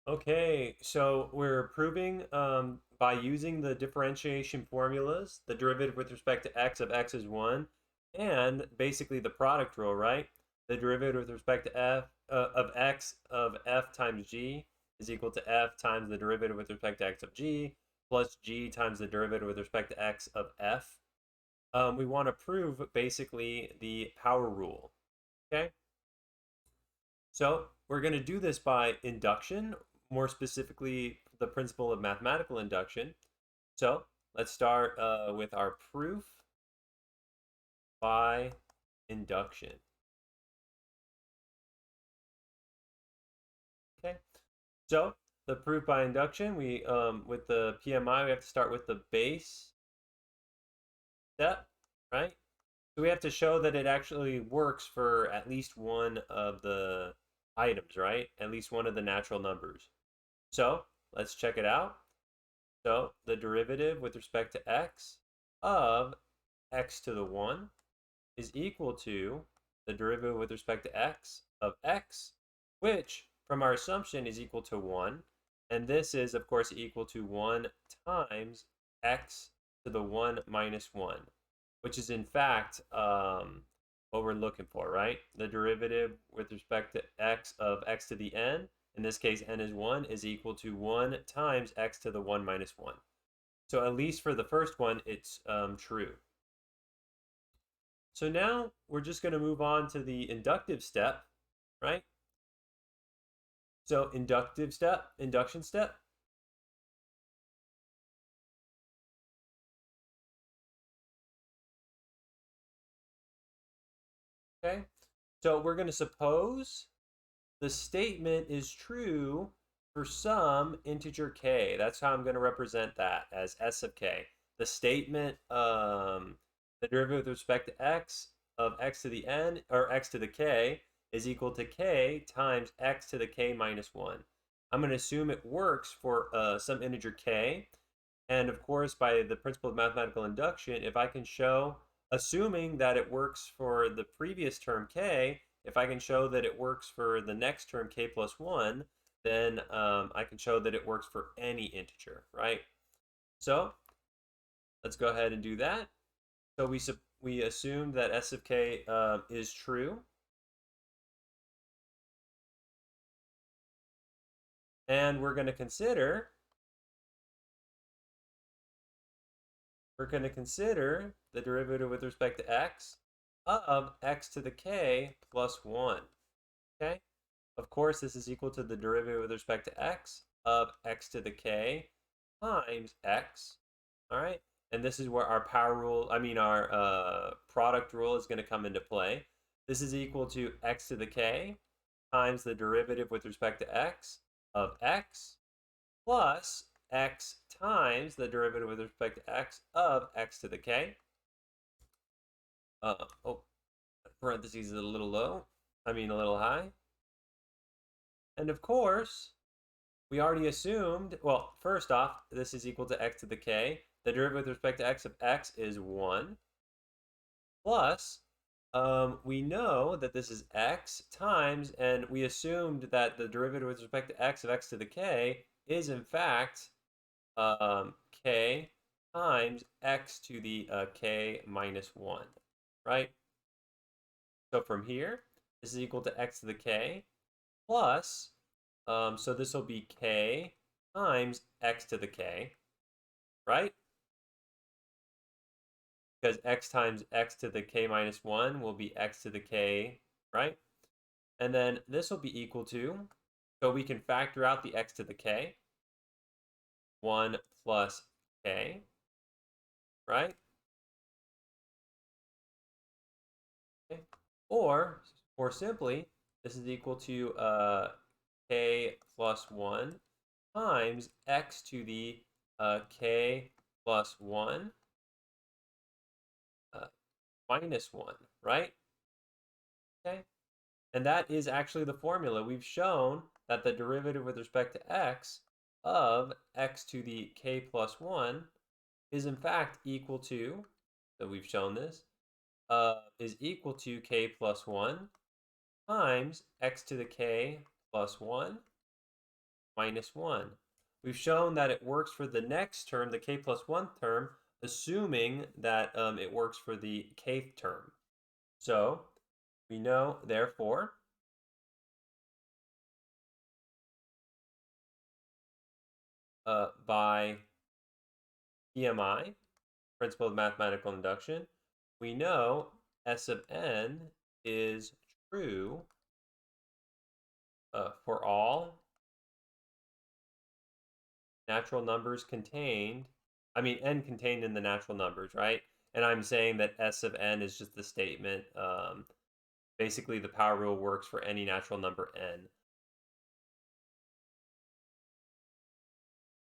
Okay, so we're proving by using the differentiation formulas, the derivative with respect to x of x is 1, and basically the product rule, right? The derivative with respect to of x of f times g is equal to f times the derivative with respect to x of g plus g times the derivative with respect to x of f. We want to prove basically the power rule, okay? So we're going to do this by induction, more specifically, the principle of mathematical induction. So let's start with our proof by induction. Okay. So the proof by induction, we with the PMI, we have to start with the base step, right? So we have to show that it actually works for at least one of the items, right? At least one of the natural numbers. So let's check it out. So the derivative with respect to x of x to the 1 is equal to the derivative with respect to x of x, which from our assumption is equal to 1. And this is, of course, equal to 1 times x to the 1 minus 1, which is in fact what we're looking for, right? The derivative with respect to x of x to the n, in this case n is 1, is equal to 1 times x to the 1 minus 1. So at least for the first one, it's true. So now we're just going to move on to the inductive step, right? So induction step. Okay. So we're going to suppose the statement is true for some integer k. That's how I'm going to represent that as s of k. The statement, the derivative with respect to x of x to the n or x to the k is equal to k times x to the k minus 1. I'm going to assume it works for some integer k. And of course, by the principle of mathematical induction, if I can show, assuming that it works for the previous term k, if I can show that it works for the next term k plus 1, then I can show that it works for any integer, right? So let's go ahead and do that. So we assume that s of k is true. And we're going to consider the derivative with respect to x of x to the k plus 1. Okay? Of course, this is equal to the derivative with respect to x of x to the k times x. All right? And this is where our power rule, our product rule is going to come into play. This is equal to x to the k times the derivative with respect to x of x plus x times the derivative with respect to x of x to the k. Oh, parentheses is a little low. A little high. And of course, we already assumed, well, first off, this is equal to x to the k. The derivative with respect to x of x is 1. Plus, we know that this is x times, and we assumed that the derivative with respect to x of x to the k is in fact k times x to the k minus 1, right? So from here, this is equal to x to the k plus, so this will be k times x to the k, right? Because x times x to the k minus 1 will be x to the k, right? And then this will be equal to, so we can factor out the x to the k, 1 plus k, right? Okay. Or, more simply, this is equal to k plus 1 times x to the k plus 1 uh, minus 1, right? Okay. And that is actually the formula. We've shown that the derivative with respect to x of x to the k plus 1 is in fact equal to, so we've shown this, is equal to k plus 1 times x to the k plus 1 minus 1. We've shown that it works for the next term, the k plus 1 term, assuming that it works for the kth term. So we know, therefore, by PMI, principle of mathematical induction, we know S of n is true for all natural numbers contained, n contained in the natural numbers, right? And I'm saying that S of n is just the statement. Basically, the power rule works for any natural number n.